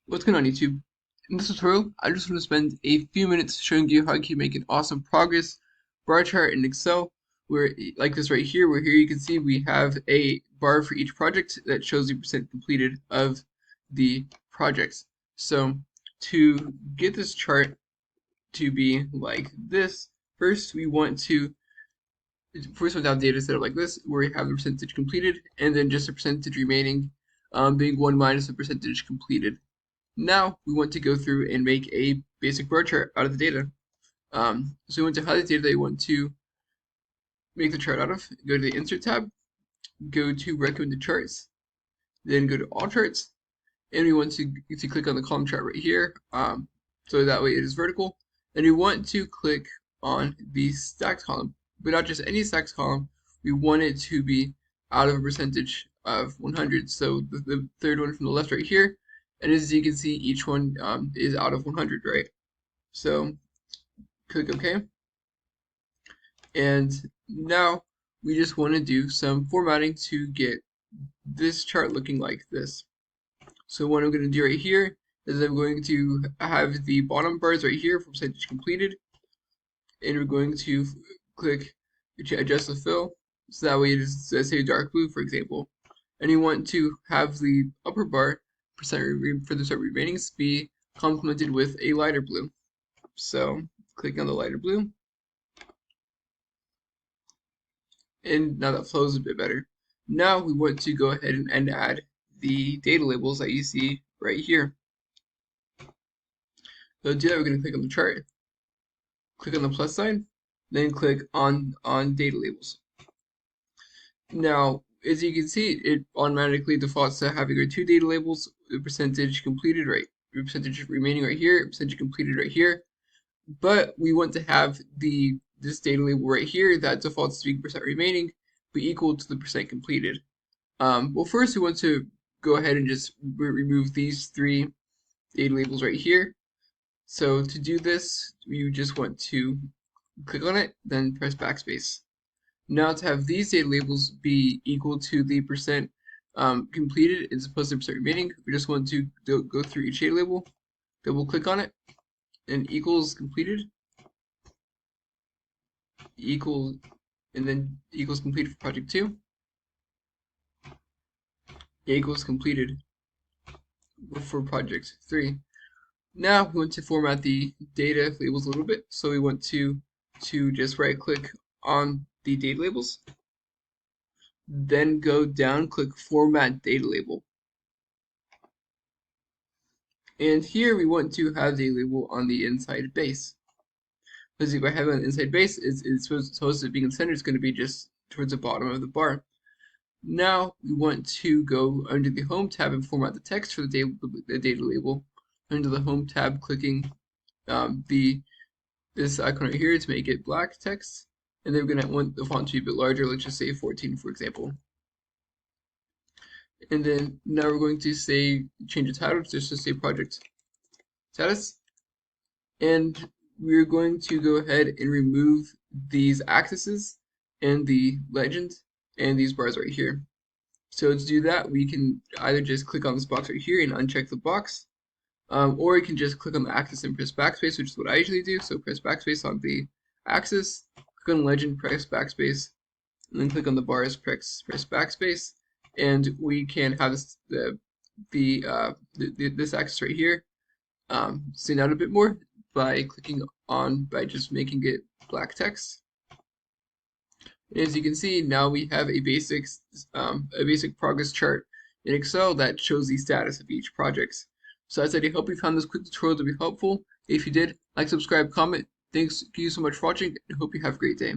What's going on YouTube? In this tutorial, I just want to spend a few minutes showing you how you can make an awesome progress bar chart in Excel, where like this right here, where here you can see we have a bar for each project that shows the percent completed of the projects. So to get this chart to be like this, first we want to have data set up like this, where we have the percentage completed and then just the percentage remaining, being 1 minus the percentage completed. Now we want to go through and make a basic bar chart out of the data. So we want to highlight the data that you want to make the chart out of. Go to the Insert tab, go to Recommended Charts, then go to All Charts, and we want to click on the column chart right here, so that way it is vertical. And we want to click on the stacked column, but not just any stacked column. We want it to be out of a percentage of 100. So the third one from the left right here. And as you can see, each one is out of 100, right? So click OK. And now we just want to do some formatting to get this chart looking like this. So what I'm going to do right here is I'm going to have the bottom bars right here for percentage completed. And we're going to click to adjust the fill. So that way it is, let's say, dark blue, for example. And you want to have the upper bar for the remaining be complemented with a lighter blue. So click on the lighter blue, and now that flows a bit better. Now we want to go ahead and add the data labels that you see right here. So to do that, we're going to click on the chart, click on the plus sign, then click on data labels. Now, as you can see, it automatically defaults to having our two data labels, the percentage completed right, the percentage remaining right here, percentage completed right here. But we want to have this data label right here that defaults to being percent remaining be equal to the percent completed. Well, first we want to go ahead and just remove these three data labels right here. So to do this, you just want to click on it, then press backspace. Now to have these data labels be equal to the percent completed as opposed to percent remaining, we just want to go through each data label, double click on it, and equals completed, equals, and then equals completed for project 2, equals completed for project 3. Now we want to format the data labels a little bit, so we want to just right click on the data labels, then go down, click Format Data Label. And here we want to have the label on the inside base. Because if I have it on the inside base, it's supposed to be in the center, it's going to be just towards the bottom of the bar. Now we want to go under the Home tab and format the text for the data label. Under the Home tab, clicking this icon right here to make it black text. And then we're going to want the font to be a bit larger, let's just say 14, for example. And then now we're going to change the title just to say project status. And we're going to go ahead and remove these axes and the legend and these bars right here. So to do that, we can either just click on this box right here and uncheck the box, or you can just click on the axis and press backspace, which is what I usually do. So press backspace on the axis, click on legend, press backspace, and then click on the bars, press backspace, and we can have this axis right here stand out a bit more by just making it black text. And as you can see, now we have a basic progress chart in Excel that shows the status of each project. So as I said, I hope you found this quick tutorial to be helpful. If you did, like, subscribe, comment. Thank you so much for watching, and hope you have a great day.